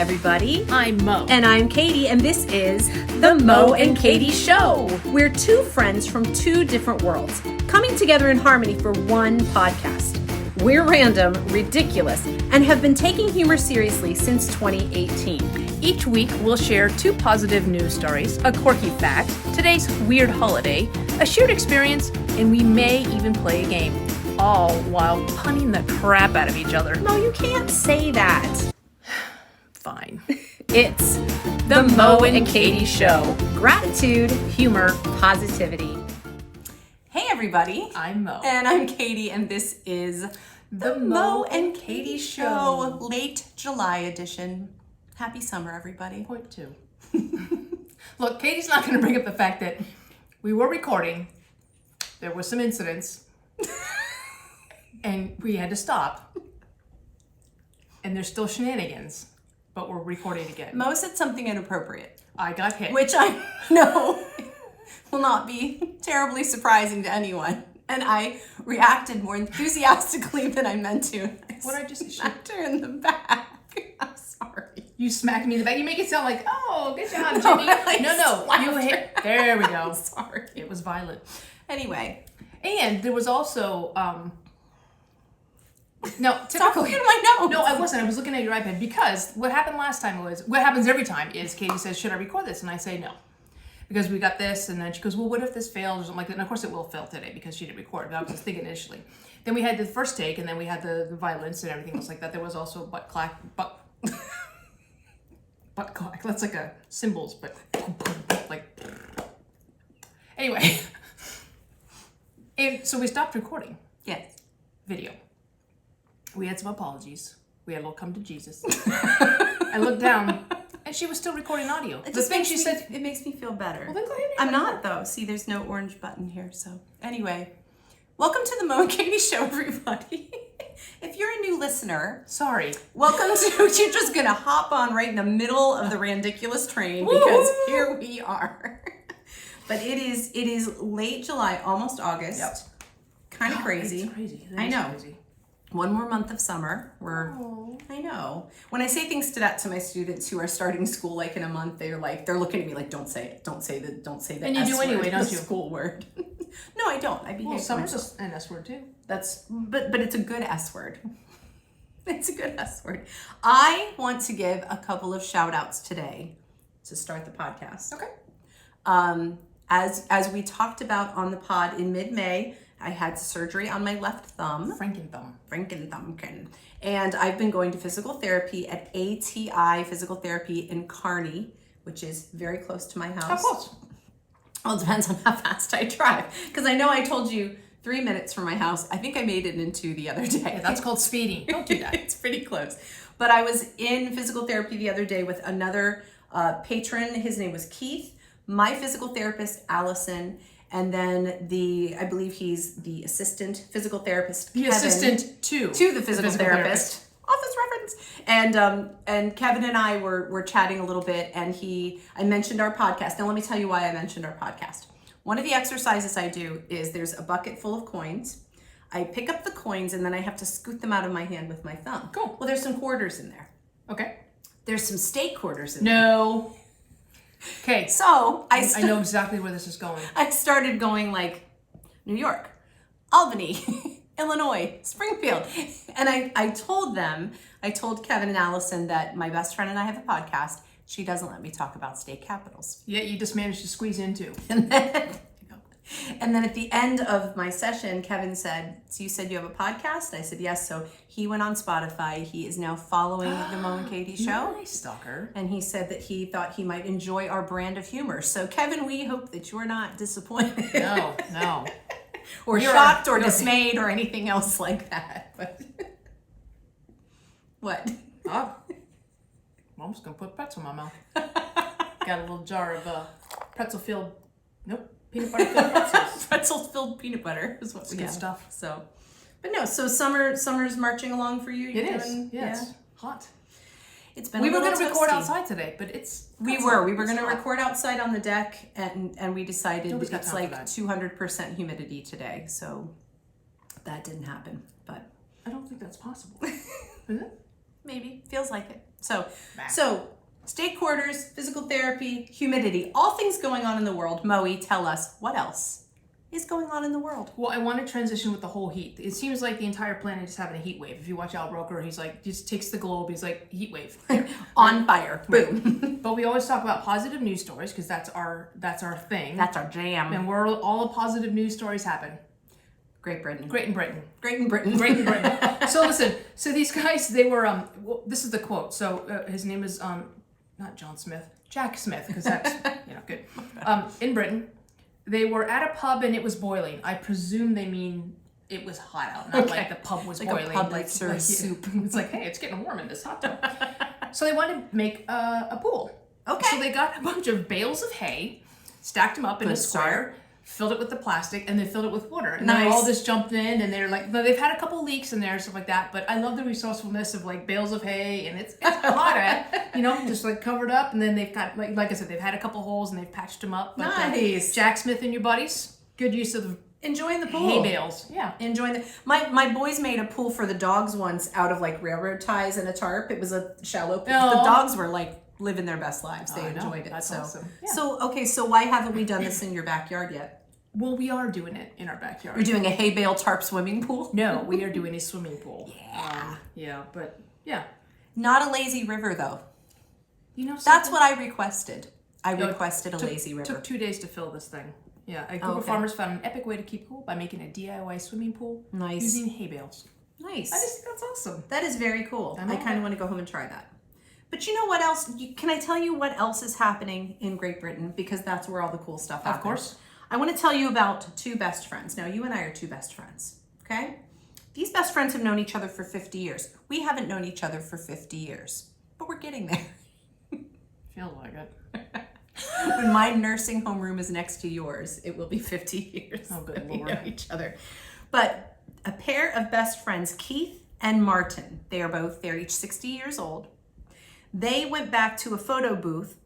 everybody. I'm Mo. And I'm Katie, and this is The Mo and Katie Show. We're two friends from two different worlds, coming together in harmony for one podcast. We're random, ridiculous, and have been taking humor seriously since 2018. Each week, we'll share two positive news stories, a quirky fact, today's weird holiday, a shared experience, and we may even play a game, all while punning the crap out of each other. No, you can't say that. Fine. It's The Mo and Katie Show. Gratitude, humor, positivity. Hey, everybody. I'm Mo. And I'm Katie, and this is The Mo and Katie Show, late July edition. Happy summer, everybody. Point two. Look, Katie's not going to bring up the fact that we were recording, there were some incidents, and we had to stop, and there's still shenanigans, but we're recording again. Mo said something inappropriate, I got hit. which I know will not be terribly surprising to anyone. And I reacted more enthusiastically than I meant to. What I just smacked her in the back. I'm sorry. You smacked me in the back. You make it sound like, oh, good job, Jimmy. No, you hit. There we go. Sorry. It was violent. Anyway. And there was also, no, Stop typically. looking at my notes. No, I wasn't. I was looking at your iPad because what happened last time was, what happens every time is Katie says, should I record this? And I say no. Because we got this, and then she goes, well, what if this fails or something like that? And of course it will fail today because she didn't record, but I was just thinking initially. Then we had the first take, and then we had the violence and everything else like that. There was also butt clack. That's like a cymbals, but like. Anyway. And so we stopped recording. Yes. Video. We had some apologies. We had a little come to Jesus. I looked down, and she was still recording audio. It makes me feel better. Well, then go ahead and I'm not, though. See, there's no orange button here. So anyway, welcome to the Mo and Katie Show, everybody. If you're a new listener, sorry. Welcome to, you're just going to hop on right in the middle of the randiculous train because here we are. But it is late July, almost August. Yep. Kind of crazy. It's crazy. I know. Crazy. One more month of summer. I know. When I say things to my students who are starting school like in a month, they're looking at me like, don't say it. Don't say the And you do anyway, don't you? School word. No, I don't. I behave. Well, summer's an S word too. But it's a good S word. It's a good S word. I want to give a couple of shout outs today to start the podcast. Okay. As we talked about on the pod in mid-May, I had surgery on my left thumb. Franken-thumbkin. And I've been going to physical therapy at ATI Physical Therapy in Kearney, which is very close to my house. How close? Well, it depends on how fast I drive. Because I know I told you 3 minutes from my house. I think I made it in 2 the other day. Yeah, that's called speeding. Don't do that. It's pretty close. But I was in physical therapy the other day with another patron. His name was Keith. My physical therapist, Allison, and then I believe he's the assistant physical therapist, The Kevin, assistant to the physical therapist. Office reference. And Kevin and I were chatting a little bit, and I mentioned our podcast. Now let me tell you why I mentioned our podcast. One of the exercises I do is there's a bucket full of coins. I pick up the coins, and then I have to scoot them out of my hand with my thumb. Cool. Well, there's some quarters in there. Okay. There's some state quarters in there. No. Okay. So I know exactly where this is going. I started going like New York, Albany, Illinois, Springfield. And I told Kevin and Allison that my best friend and I have a podcast. She doesn't let me talk about state capitals. Yeah, you just managed to squeeze into. And then at the end of my session, Kevin said, so you said you have a podcast? I said, yes. So he went on Spotify. He is now following the Mo and Katie Show. Nice stalker. And he said that he thought he might enjoy our brand of humor. So Kevin, we hope that you're not disappointed. No. Or shocked or dismayed or anything else like that. But what? Oh. I'm just going to put pretzel in my mouth. Got a little jar of peanut butter filled pretzels. Pretzels filled peanut butter is what we have. Good stuff. So, but no, so summer's marching along for you. Yes. Hot. It's been. We were going to record outside today, but we were going to record outside on the deck, and we decided it's like 200% humidity today, so that didn't happen. But I don't think that's possible. Is it? Maybe feels like it. So state quarters, physical therapy, humidity, all things going on in the world. Moe, tell us what else is going on in the world. Well, I want to transition with the whole heat. It seems like the entire planet is having a heat wave. If you watch Al Roker, he's like, just takes the globe. He's like, heat wave. On fire. Boom. But we always talk about positive news stories because that's our thing. That's our jam. And where all the positive news stories happen. Great Britain. Great in Britain. Great in Britain. Great in Britain. So listen, so these guys, they were, well, this is the quote. So his name is, not John Smith, Jack Smith, because that's, good. In Britain, they were at a pub and it was boiling. I presume they mean it was hot out, not like the pub was like boiling. A pub like serves soup. It's like, hey, it's getting warm in this hot tub. So they wanted to make a pool. Okay. So they got a bunch of bales of hay, stacked them up in a square, filled it with the plastic, and they filled it with water. And they all just jumped in, and they're like, they've had a couple leaks in there and stuff like that, but I love the resourcefulness of like bales of hay, and it's hot at, just like covered up, and then they've got, like I said, they've had a couple holes, and they've patched them up. But, nice. Jack Smith and your buddies, good use of enjoying the pool. Hay bales. Yeah. Enjoying the my boys made a pool for the dogs once out of like railroad ties and a tarp. It was a shallow pool. Oh. The dogs were like living their best lives. They enjoyed it. That's awesome. Yeah. So why haven't we done this in your backyard yet? Well, we are doing it in our backyard. You're doing a hay bale tarp swimming pool? No, we are doing a swimming pool. Yeah. Not a lazy river though. Something? That's what I requested. I requested a lazy river. Took 2 days to fill this thing. Yeah, a group of farmers found an epic way to keep cool by making a DIY swimming pool using hay bales. Nice. I just think that's awesome. That is very cool. I kind of want to go home and try that. But you know what else? Can I tell you what else is happening in Great Britain? Because that's where all the cool stuff happens. Of course. I want to tell you about two best friends. Now, you and I are two best friends, okay? These best friends have known each other for 50 years. We haven't known each other for 50 years, but we're getting there. Feels like it. When my nursing home room is next to yours, it will be 50 years. Oh, good we Lord. know each other. But a pair of best friends, Keith and Martin, they're each 60 years old. They went back to a photo booth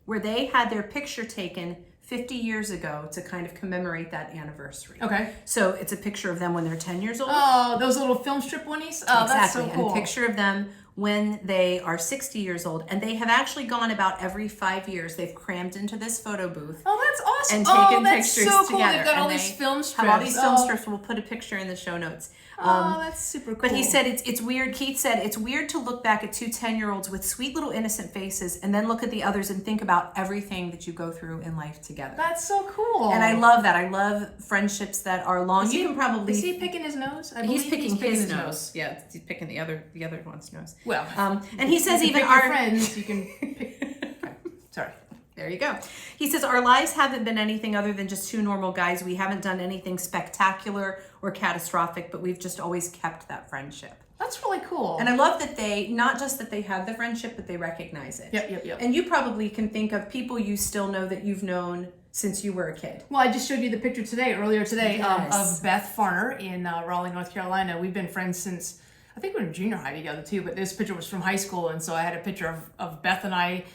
where they had their picture taken 50 years ago to kind of commemorate that anniversary. Okay. So it's a picture of them when they're 10 years old. Oh, those little film strip oneys? Oh, exactly. That's so cool. And a picture of them when they are 60 years old. And they have actually gone about every 5 years. They've crammed into this photo booth. Oh, that's awesome. And taken that's pictures so cool. together. They've got And all these film strips. Have all these film strips. We'll put a picture in the show notes. That's super cool. But he said it's weird. Keith said it's weird to look back at two 10-year-olds with sweet little innocent faces and then look at the others and think about everything that you go through in life together. That's so cool. And I love that. I love friendships that are long. Is he picking his nose? He's picking his nose. Yeah, he's picking the other one's nose. Well, and he says even our friends, you can pick. Okay. Sorry. There you go. He says, our lives haven't been anything other than just two normal guys. We haven't done anything spectacular or catastrophic, but we've just always kept that friendship. That's really cool. And I love that not just that they have the friendship, but they recognize it. Yep. And you probably can think of people you still know that you've known since you were a kid. Well, I just showed you the picture earlier today, of Beth Farner in Raleigh, North Carolina. We've been friends since, I think we were in junior high together too, but this picture was from high school, and so I had a picture of Beth and I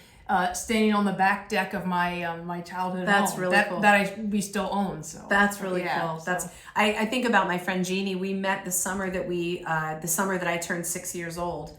standing on the back deck of my my childhood That's home. really cool. We still own. So that's really cool. So. I think about my friend Jeannie. We met the summer that I turned 6 years old.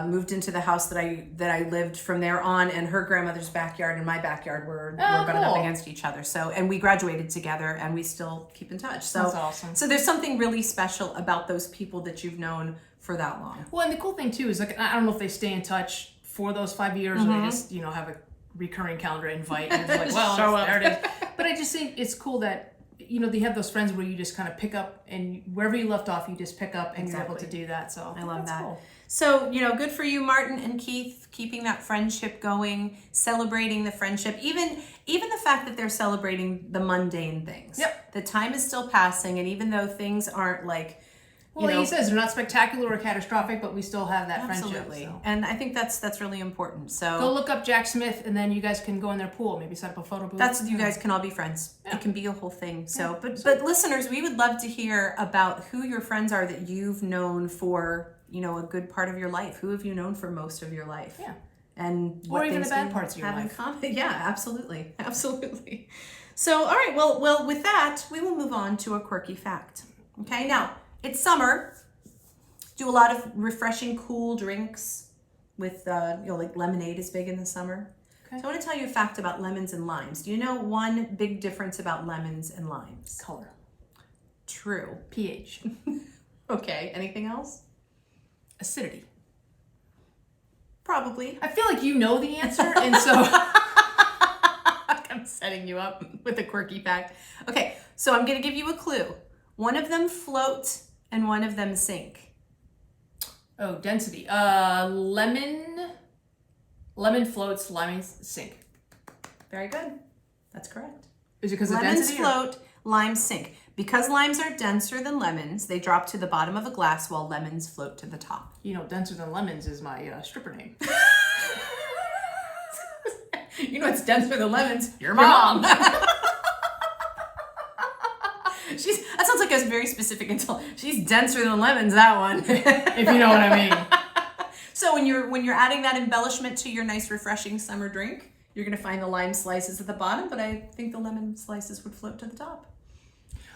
Moved into the house that I lived from there on, and her grandmother's backyard and my backyard were butted up against each other. So, and we graduated together, and we still keep in touch. So that's awesome. So there's something really special about those people that you've known for that long. Well, and the cool thing too is, like, I don't know if they stay in touch for those 5 years or they just have a recurring calendar invite and it's like, well, show up. There it is. But I just think it's cool that they have those friends where you just kind of pick up, and wherever you left off you just pick up, and you're able to do that. So I love that. Cool. So, good for you, Martin and Keith, keeping that friendship going, celebrating the friendship, even the fact that they're celebrating the mundane things. Yep. The time is still passing, and even though things aren't like, he says they're not spectacular or catastrophic, but we still have that friendship. Absolutely. So. And I think that's really important. So go look up Jack Smith, and then you guys can go in their pool, maybe set up a photo booth. You guys can all be friends. Yeah. It can be a whole thing. So, yeah. but listeners, we would love to hear about who your friends are that you've known for, a good part of your life. Who have you known for most of your life? Yeah. And or even the bad parts of your life. Yeah, absolutely. Absolutely. So, all right. Well, with that, we will move on to a quirky fact. Okay. Now, it's summer. Do a lot of refreshing, cool drinks. with like lemonade is big in the summer. Okay. So I want to tell you a fact about lemons and limes. Do you know one big difference about lemons and limes? Color. True. pH. Okay. Anything else? Acidity. Probably. I feel like you know the answer, and so I'm setting you up with a quirky fact. Okay, so I'm going to give you a clue. One of them float and one of them sink. oh, density. Lemon floats, limes sink. Very good. That's correct. Is it because of Lemons density? float, limes sink. Because limes are denser than lemons, they drop to the bottom of a glass while lemons float to the top. You know, denser than lemons is my stripper name. You know what's denser than lemons? Your mom. That sounds like a very specific insult. She's denser than lemons, that one. If you know what I mean. So when you're adding that embellishment to your nice refreshing summer drink, you're gonna find the lime slices at the bottom, but I think the lemon slices would float to the top.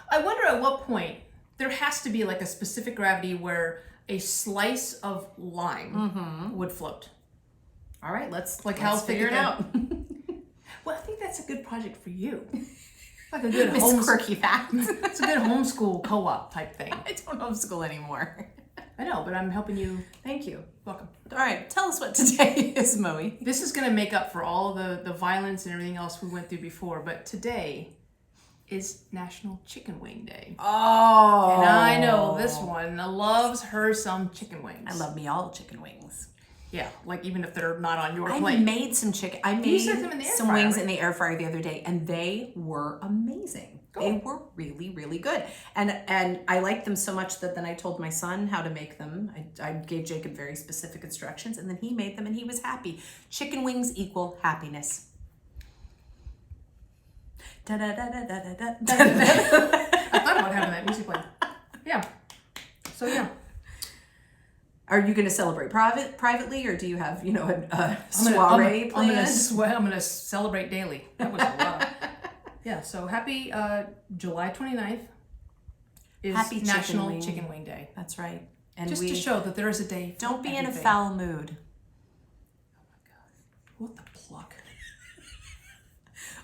I wonder at what point there has to be like a specific gravity where a slice of lime would float. All right, let's how figure it out. Well, I think that's a good project for you. Like a good Miss Quirky Fact. It's a good homeschool co-op type thing. I don't homeschool anymore. I know, but I'm helping you. Thank you. Welcome. All right, tell us what today is, Moe. This is going to make up for all the violence and everything else we went through before, but today is National Chicken Wing Day. Oh. And I know this one loves her some chicken wings. I love me all chicken wings. Yeah, like even if they're not on your I plate. made some chicken. I made set them in the air some fryer, wings right? in the air fryer the other day, and they were amazing. Cool. They were really, really good. And I liked them so much that then I told my son how to make them. I gave Jacob very specific instructions, and then he made them, and he was happy. Chicken wings equal happiness. Da da da da da da da. I thought about having that music playing. Yeah. So yeah. Are you going to celebrate privately, or do you have, a soiree planned? I'm gonna celebrate daily. That was a lot. Yeah. So happy July 29th is Happy National Chicken Wing. Chicken Wing Day. That's right. And Just to show that there is a day. For don't be in a everything. foul mood. What the pluck?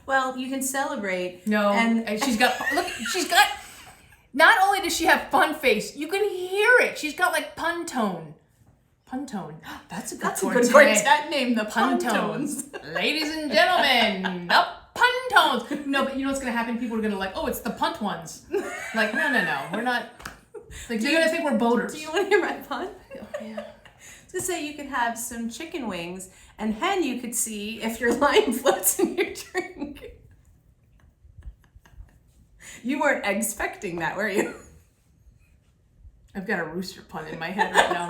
Well, you can celebrate. No, and she's got. Look, she's got. Not only does she have fun face, you can hear it. She's got like pun tone. Pun tone. That's a good quartet name, the Pun Tones. Ladies and gentlemen, the Pun Tones. No, but you know what's going to happen? People are going to like, oh, it's the punt ones. Like, no. We're not. Like, they're going to think we're boaters. Do you want to hear my pun? Oh, yeah. To say you could have some chicken wings, and then you could see if your lime floats in your drink. You weren't expecting that, were you? I've got a rooster pun in my head right now.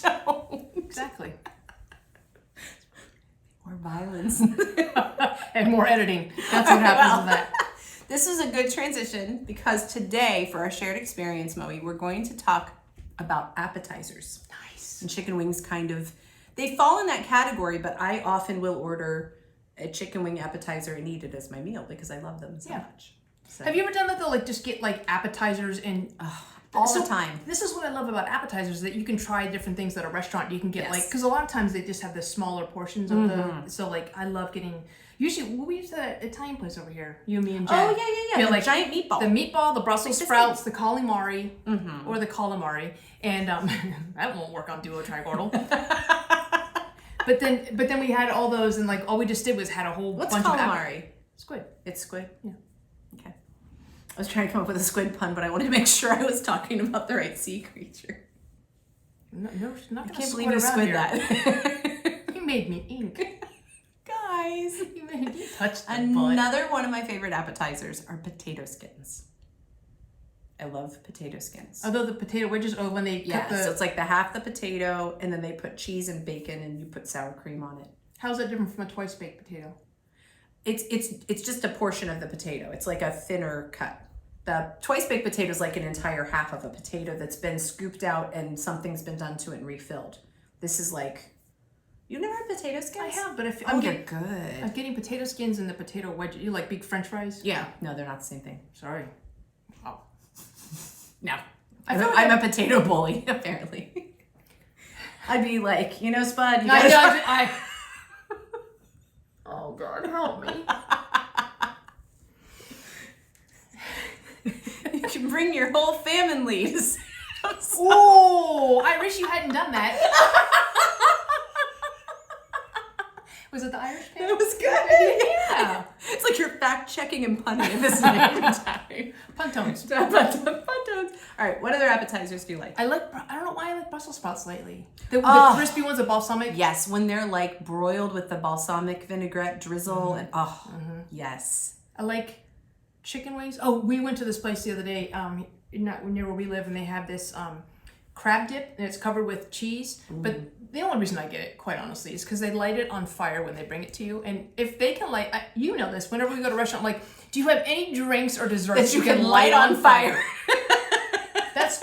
Don't. Exactly. More violence. And more editing. That's what happens with that. This is a good transition because today, for our shared experience, Moe, we're going to talk about appetizers. Nice. And chicken wings they fall in that category, but I often will order a chicken wing appetizer and eat it as my meal because I love them so much. So. Have you ever done that though? Like just get like appetizers and all the time. This is what I love about appetizers, that you can try different things at a restaurant. You can get like, because a lot of times they just have the smaller portions of the. So like I love getting. Usually we use the Italian place over here. You, me, and Jen. Oh yeah. The like giant meatball. The meatball, the Brussels like sprouts, the calamari, or the calamari, and that won't work on Duo Trigordal. But then we had all those, and like all we just did was had a whole What's bunch calamari? of squid. It's squid. Yeah. Okay. I was trying to come up with a squid pun, but I wanted to make sure I was talking about the right sea creature. No, not I can't believe you squid that. You made me ink. Guys. You touched the Another one of my favorite appetizers are potato skins. I love potato skins. Although the potato wedges, when they cut so it's like half the potato, and then they put cheese and bacon, and you put sour cream on it. How's that different from a twice baked potato? It's just a portion of the potato. It's like a thinner cut. The twice baked potato is like an entire half of a potato that's been scooped out and something's been done to it and refilled. This is like, you've never had potato skins? I have, but they're good. I'm getting potato skins and the potato wedge. You like big French fries? Yeah, no, they're not the same thing. Sorry. Oh. No, I'm a potato bully apparently. I'd be like, you know, Spud, you I, guys I, oh God, help me. you can bring your whole family to see us. Oh, I wish you hadn't done that. Was it the Irish family? It was good. Yeah. It's like you're fact checking and punting at the same time. Puntones. Puntones. All right, what other appetizers do you like? I don't know why I like Brussels sprouts lately. The crispy ones, the balsamic. Yes, when they're like broiled with the balsamic vinaigrette drizzle and yes. I like chicken wings. Oh, we went to this place the other day, near where we live, and they have this crab dip, and it's covered with cheese. But the only reason I get it, quite honestly, is because they light it on fire when they bring it to you. And if they can light, you know this, whenever we go to a restaurant, I'm like, do you have any drinks or desserts That you can light on fire? That's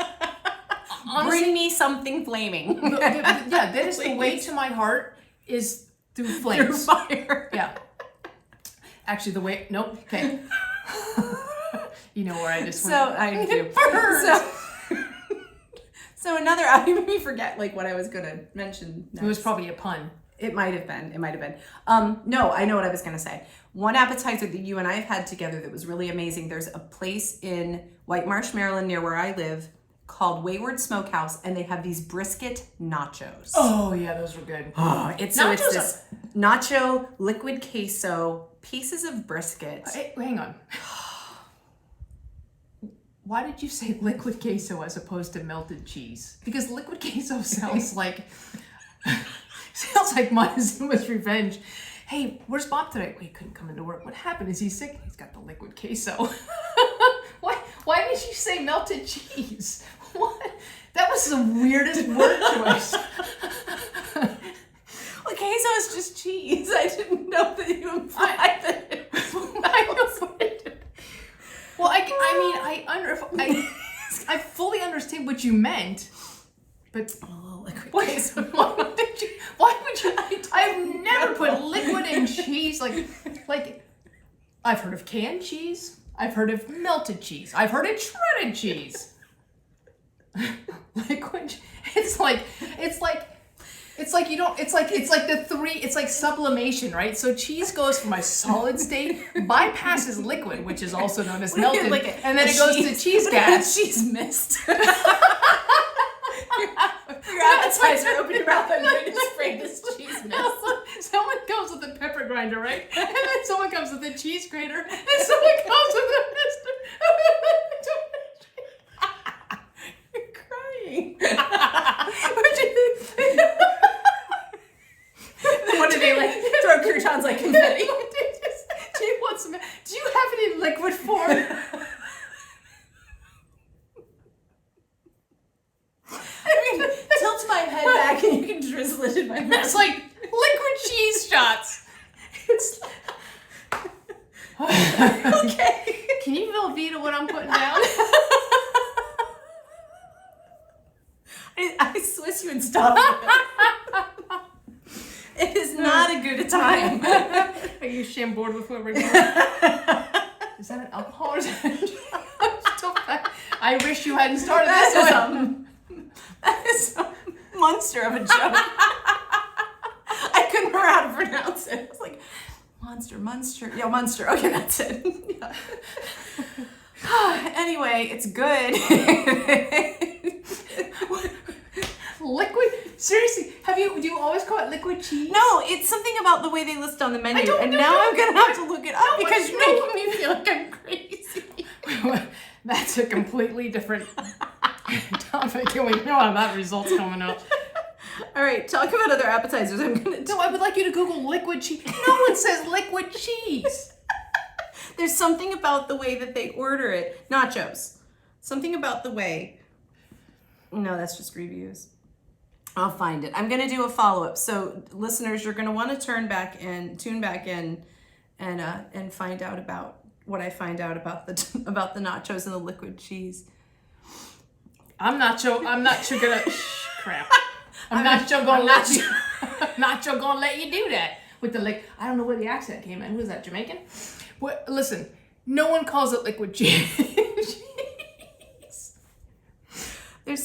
honestly, Bring me something flaming. yeah, that is the way to my heart is through flames. Through fire. Yeah. Actually, the way, nope, okay. You know where I just went. So I do. So another, you made me forget like what I was gonna mention next. It was probably a pun. It might have been. No, I know what I was gonna say. One appetizer that you and I have had together that was really amazing. There's a place in White Marsh, Maryland, near where I live, called Wayward Smokehouse, and they have these brisket nachos. Oh yeah, those were good. It's this nacho liquid queso, pieces of brisket. Hey, hang on. Why did you say liquid queso as opposed to melted cheese? Because liquid queso sounds like Montezuma's revenge. Hey, where's Bob today? He couldn't come into work. What happened? Is he sick? He's got the liquid queso. Why did you say melted cheese? What? That was the weirdest word choice. Well, queso is just cheese. I didn't know that you implied that it was Well, I fully understand what you meant, but liquid queso. Why would you? I've never put liquid in cheese. Like I've heard of canned cheese. I've heard of melted cheese. I've heard of shredded cheese. Liquid. It's like you don't. It's like the three. It's like sublimation, right? So cheese goes from a solid state, bypasses liquid, which is also known as melted, and then it goes to cheese gas. Cheese mist. Your appetizer, open your mouth and ready to spray this cheese mist. Someone comes with a pepper grinder, right? And then someone comes with a cheese grater, and someone comes with a mister. You're crying. What do they like? Throw croutons like confetti. Do you want some? Do you have it in liquid form? I mean, tilt my head back and you can drizzle it in my mouth. It's like liquid cheese shots. It's okay. Can you Velveeta what I'm putting down? I Swiss you and stop. It is not a good time. Are you bored with what we're doing? Is that an alcohol or is that I wish you hadn't started this one. That is a monster of a joke. I couldn't remember how to pronounce it. I was like, Monster. Yeah, Munster. Okay, that's it. Yeah. Anyway, it's good. Liquid? Seriously, do you always call it liquid cheese? No, it's something about the way they list on the menu, and now I'm gonna have to look it up because you're making me feel like I'm crazy. That's a completely different topic, and we know how that result's coming up. All right, talk about other appetizers. No, I would like you to Google liquid cheese. No one says liquid cheese. There's something about the way that they order it. Nachos. Something about the way. No, that's just reviews. I'll find it. I'm gonna do a follow-up. So listeners, you're gonna want to tune back in, and find out about what I find out about the nachos and the liquid cheese. I'm not sure gonna crap. I'm not sure gonna let you do that with the I don't know where the accent came in. Was that Jamaican? Well, listen, no one calls it liquid cheese. There's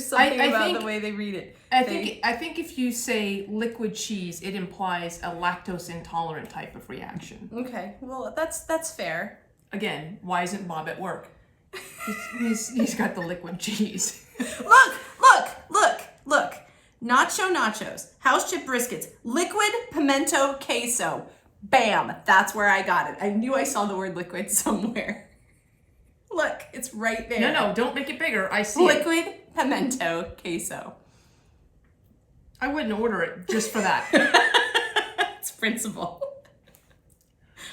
something I about think- the way they read it. I think if you say liquid cheese, it implies a lactose intolerant type of reaction. Okay, well that's fair. Again, why isn't Bob at work? He's got the liquid cheese. Look. Nacho nachos, house chip briskets, liquid pimento queso. Bam, that's where I got it. I knew I saw the word liquid somewhere. Look, it's right there. No, don't make it bigger. I see it. Liquid pimento queso. I wouldn't order it just for that. It's principle.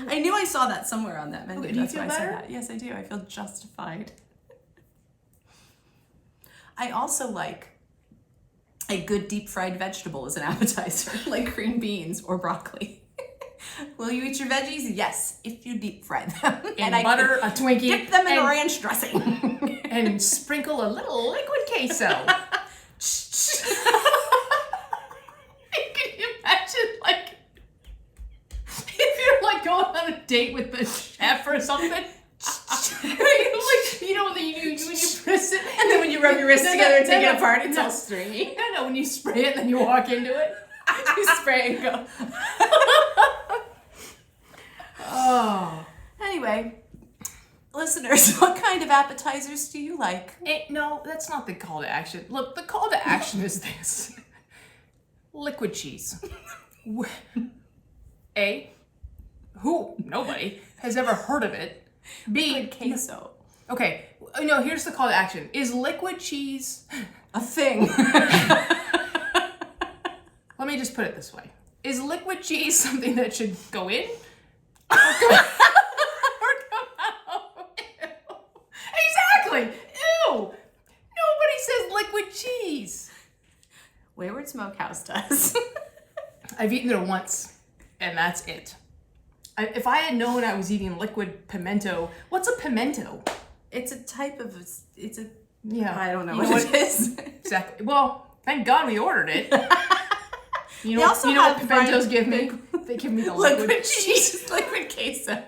I knew I saw that somewhere on that menu. Okay, do you That's feel why I said better? that. Yes, I do. I feel justified. I also like a good deep fried vegetable as an appetizer, like green beans or broccoli. Will you eat your veggies? Yes, if you deep fry them. And I butter, can dip Twinkie, them in ranch dressing. and sprinkle a little liquid queso. Can you imagine, like, if you're like going on a date with the chef or something? Like, you know, when you press it, And then when you rub your wrists together and take it apart, it's no. all stringy. No, when you spray it, then you walk into it. You spray and go. Oh. Anyway, listeners, what kind of appetizers do you like? No, that's not the call to action. Look, the call to action is this. Liquid cheese. A, who, nobody, has ever heard of it. B, Liquid queso. okay, no, here's the call to action. Is liquid cheese, A thing. let me just put it this way. Is liquid cheese something that should go in? Or come out? Exactly. Ew. Nobody says liquid cheese. Wayward Smokehouse does. I've eaten there once, and that's it. If I had known I was eating liquid pimento, what's a pimento? It's a type of, it's a, Yeah, I don't know you what it is. Exactly. Well, thank God we ordered it. You know, They also you know what have pimentos fried- give me? They give me the liquid, Liquid cheese. Liquid queso.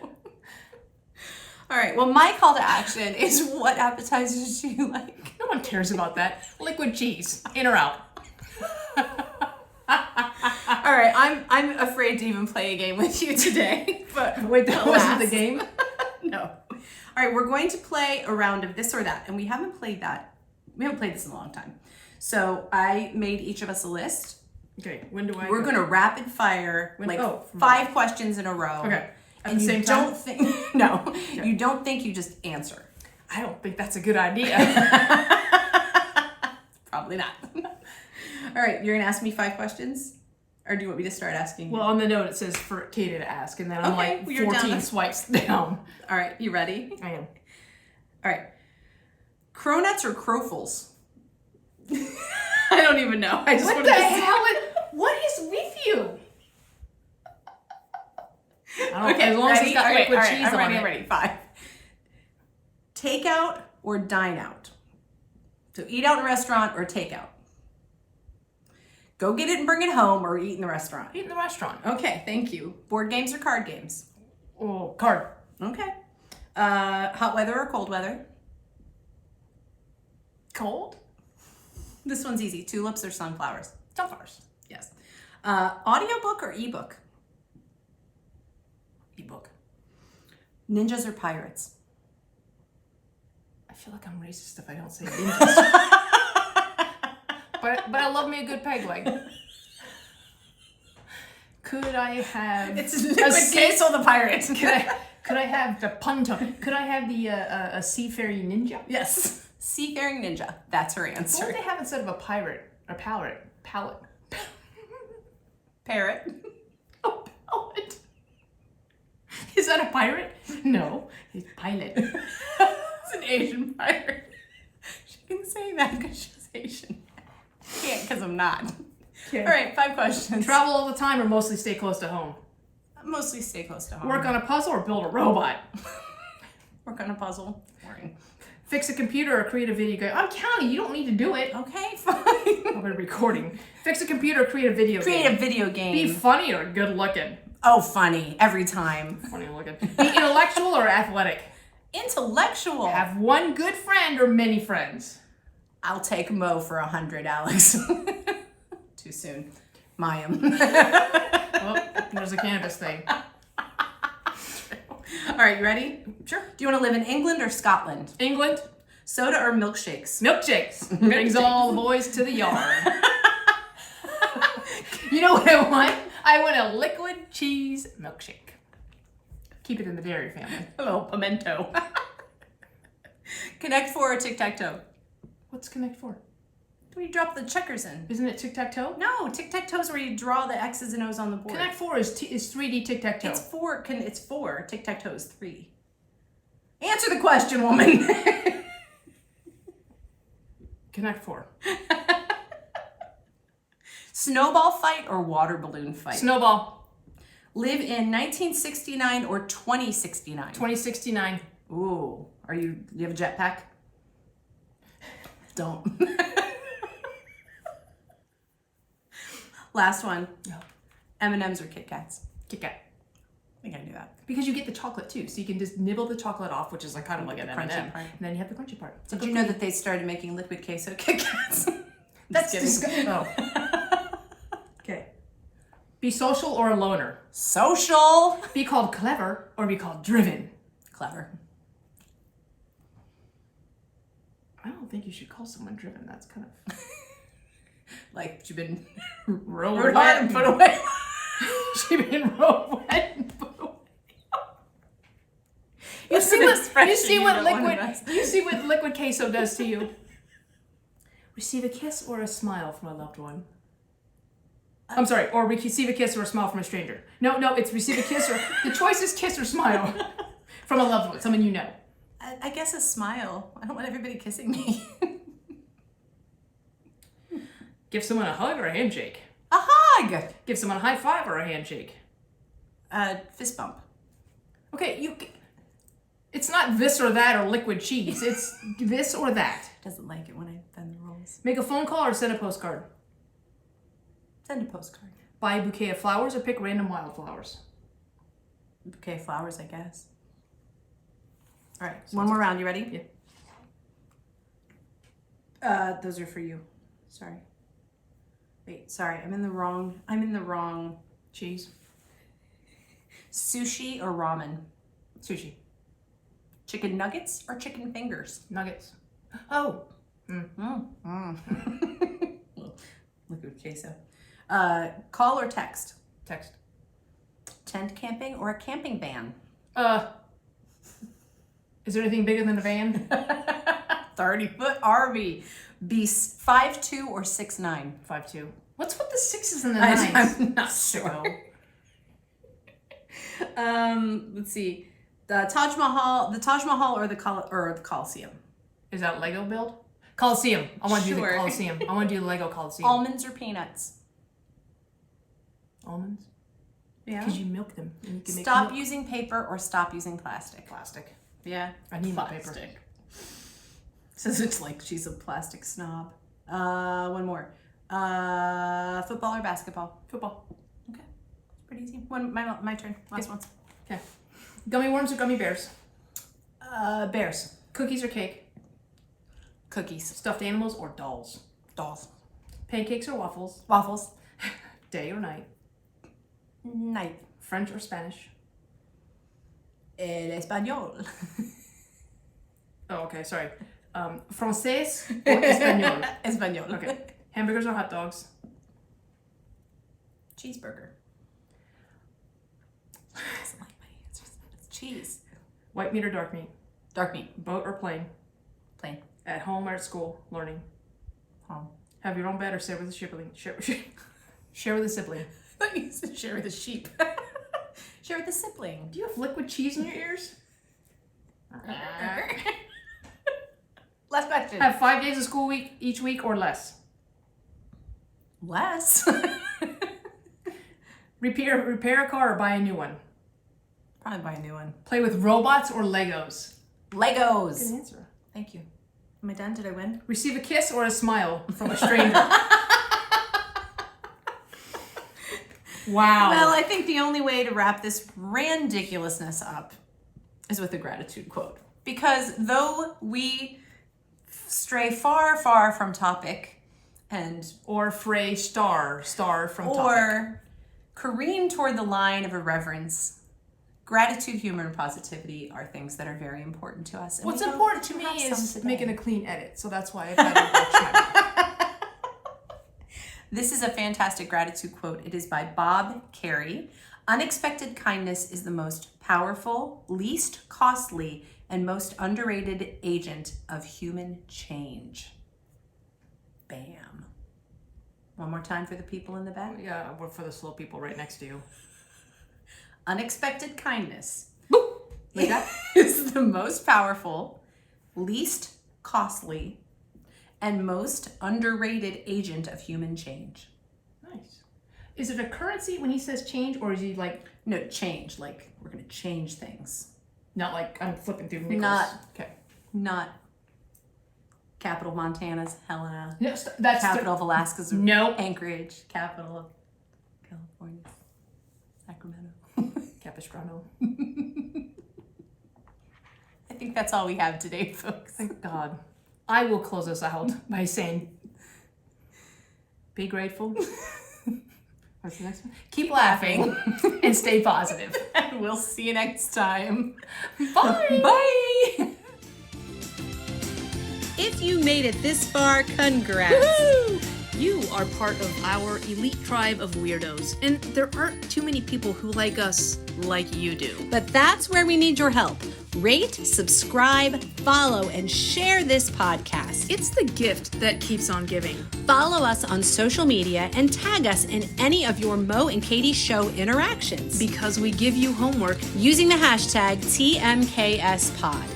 All right, well, my call to action is what appetizers do you like? No one cares about that. Liquid cheese, in or out. All right, I'm afraid to even play a game with you today. But Wait, that wasn't the alas. game? No. All right, we're going to play a round of this or that, and we haven't played that. We haven't played this in a long time. So I made each of us a list. Okay, when do I We're go? going to rapid fire like oh, 5 questions in a row. Okay. At And the you same time? don't think no, you don't think, you just answer. I don't think that's a good idea. Probably not. All right, you're going to ask me 5 questions? Or do you want me to start asking? Well, on the note it says for Katie to ask, and then I'm Okay, like well, you're down 14 to- swipes down. All right, you ready? I am. All right. Cronuts or crofles? I don't even know. I just What wanted the to hell? What is with you? I don't know. As long as it's got Okay, liquid all right, cheese I'm on ready, it. I'm ready. 5. Takeout or dine out? So eat out in a restaurant or takeout? Go get it and bring it home or eat in the restaurant? Eat in the restaurant. Okay, thank you. Board games or card games? Oh, card. Okay. Hot weather or cold weather? Cold? This one's easy. Tulips or sunflowers? Sunflowers. Yes. Audiobook or ebook? Ebook. Ninjas or pirates? I feel like I'm racist if I don't say ninjas. but I love me a good peg leg. Could I have It's liquid queso the pirate. could I have the punto? Could I have the a seafaring ninja? Yes. Seafaring ninja. That's her What answer. would they have instead of a pirate? A pallet. Parrot. A pallet. Is that a pirate? No, it's pilot. It's an Asian pirate. She can say that because she's Asian. Can't because I'm not. Okay. All right, 5 questions. Travel all the time or mostly stay close to home? Mostly stay close to home. Work on a puzzle or build a robot? Work on a puzzle. Boring. Fix a computer or create a video game? I'm counting, you don't need to do it. Okay, fine. Oh, we're recording. Fix a computer or create a video Create game? a video game. Be funny or good looking? Oh, funny. Every time. Funny looking. Be intellectual or athletic? Intellectual. Have one good friend or many friends? I'll take Mo for 100, Alex. Too soon. Mayim. Well, there's a cannabis thing. All right, you ready? Sure. Do you want to live in England or Scotland? England, Soda or milkshakes? milkshakes. Brings all the boys to the yard. You know what I want? I want a liquid cheese milkshake. Keep it in the dairy family. Hello, pimento. Connect Four or tic-tac-toe? What's Connect Four? Where you drop the checkers in. Isn't it tic-tac-toe? No, tic-tac-toe is where you draw the X's and O's on the board. Connect Four is 3D tic-tac-toe. It's four. It's four. Tic-tac-toe is 3. Answer the question, woman. Connect Four. Snowball fight or water balloon fight? Snowball. Live in 1969 or 2069? 2069. Ooh, do you have a jetpack? Don't. Last one. No. M&M's or Kit Kats? Kit Kat. I think I knew that. Because you get the chocolate too, so you can just nibble the chocolate off, which is like kind of like an crunchy M&M, part. and then you have the crunchy part. It's Did like you know that they started making liquid queso Kit Kats? that's Just kidding. disgusting? Oh. Okay. Be social or a loner. Social. Be called clever or be called driven. Clever. I don't think you should call someone driven. That's kind of Like you've been rode rode hard and put away. She's been rode wet and put away. You see an what expression you see you what don't wanna liquid miss. you see what liquid queso does to you. Receive a kiss or a smile from a loved one. I'm sorry, or receive a kiss or a smile from a stranger. No, it's receive a kiss or the choice is kiss or smile from a loved one, someone you know. I guess a smile. I don't want everybody kissing me. Give someone a hug or a handshake. A hug. Give someone a high five or a handshake. Fist bump. Okay, it's not this or that or liquid cheese. It's this or that. Doesn't like it when I bend the rules. Make a phone call or send a postcard. Send a postcard. Buy a bouquet of flowers or pick random wildflowers. Bouquet of flowers, I guess. All right, one more round. You ready? Yeah. Those are for you. Sorry. Wait, sorry. I'm in the wrong. Cheese. Sushi or ramen? Sushi. Chicken nuggets or chicken fingers? Nuggets. Oh. Liquid queso. Call or text? Text. Tent camping or a camping van? Is there anything bigger than a van? 30-foot RV. Be 5'2" or 6'9"? 5'2". What's with the 6s and the 9s? I'm not sure. Let's see. The Taj Mahal or the Colosseum? Is that Lego build? Coliseum. I want to do the Sure. Coliseum. I want to do the Lego Coliseum. Almonds or peanuts? Almonds? Yeah. Because you milk them. And you can make Stop milk. using paper or stop using plastic? Plastic. Yeah. I need my paper. Says it's like she's a plastic snob. One more. Football or basketball? Football. Okay. Pretty easy. My turn. Last one. Okay. Gummy worms or gummy bears? Bears. Cookies or cake? Cookies. Stuffed animals or dolls? Dolls. Pancakes or waffles? Waffles. Day or night? Night. French or Spanish? El español. Oh, okay, sorry. Francés or español? Español. Okay. Hamburgers or hot dogs? Cheeseburger. Doesn't like my answers. It's cheese. White meat or dark meat? Dark meat. Boat or plane? Plain. At home or at school? Learning? Home. Have your own bed or share with a sibling? Share with a sibling. I thought you said share with a sheep. Share with a sibling. Do you have liquid cheese in your ears? Last question. Have 5 days of school week each week or less? Less. Repair a car or buy a new one? Probably buy a new one. Play with robots or Legos? Legos. Good answer. Thank you. Am I done? Did I win? Receive a kiss or a smile from a stranger? Wow. Well, I think the only way to wrap this randiculousness up is with a gratitude quote. Because though we stray far, far from topic and Or fray star from topic. or careen toward the line of irreverence, gratitude, humor, and positivity are things that are very important to us. And What's we hope important that to you me have some is today. making a clean edit, so that's why I've had to watch my back. This is a fantastic gratitude quote. It is by Bob Carey. Unexpected kindness is the most powerful, least costly, and most underrated agent of human change. Bam. One more time for the people in the back. Yeah, well, for the slow people right next to you. Unexpected kindness Like that? is the most powerful, least costly, and most underrated agent of human change. Nice. Is it a currency when he says change, or is he like, No, change. Like, we're going to change things. not like I'm flipping through nickels? Not- Okay. Not capital Montana's Helena. Yes, that's Capital of Alaska's No. Anchorage. Capital of California's Sacramento. Capistrano. I think that's all we have today, folks. Thank God. I will close us out by saying, be grateful. What's the next one? Keep laughing and stay positive. And we'll see you next time. Bye. Bye. If you made it this far, congrats. Woo! You are part of our elite tribe of weirdos, and there aren't too many people who like us like you do. But that's where we need your help. Rate, subscribe, follow, and share this podcast. It's the gift that keeps on giving. Follow us on social media and tag us in any of your Mo and Katie show interactions Because we give you homework. using the hashtag TMKSPod.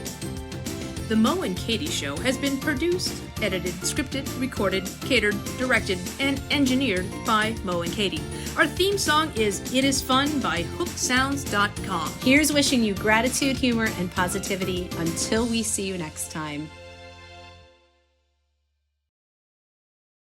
The Mo and Katie Show has been produced, edited, scripted, recorded, catered, directed, and engineered by Mo and Katie. Our theme song is It Is Fun by hooksounds.com. Here's wishing you gratitude, humor, and positivity until we see you next time.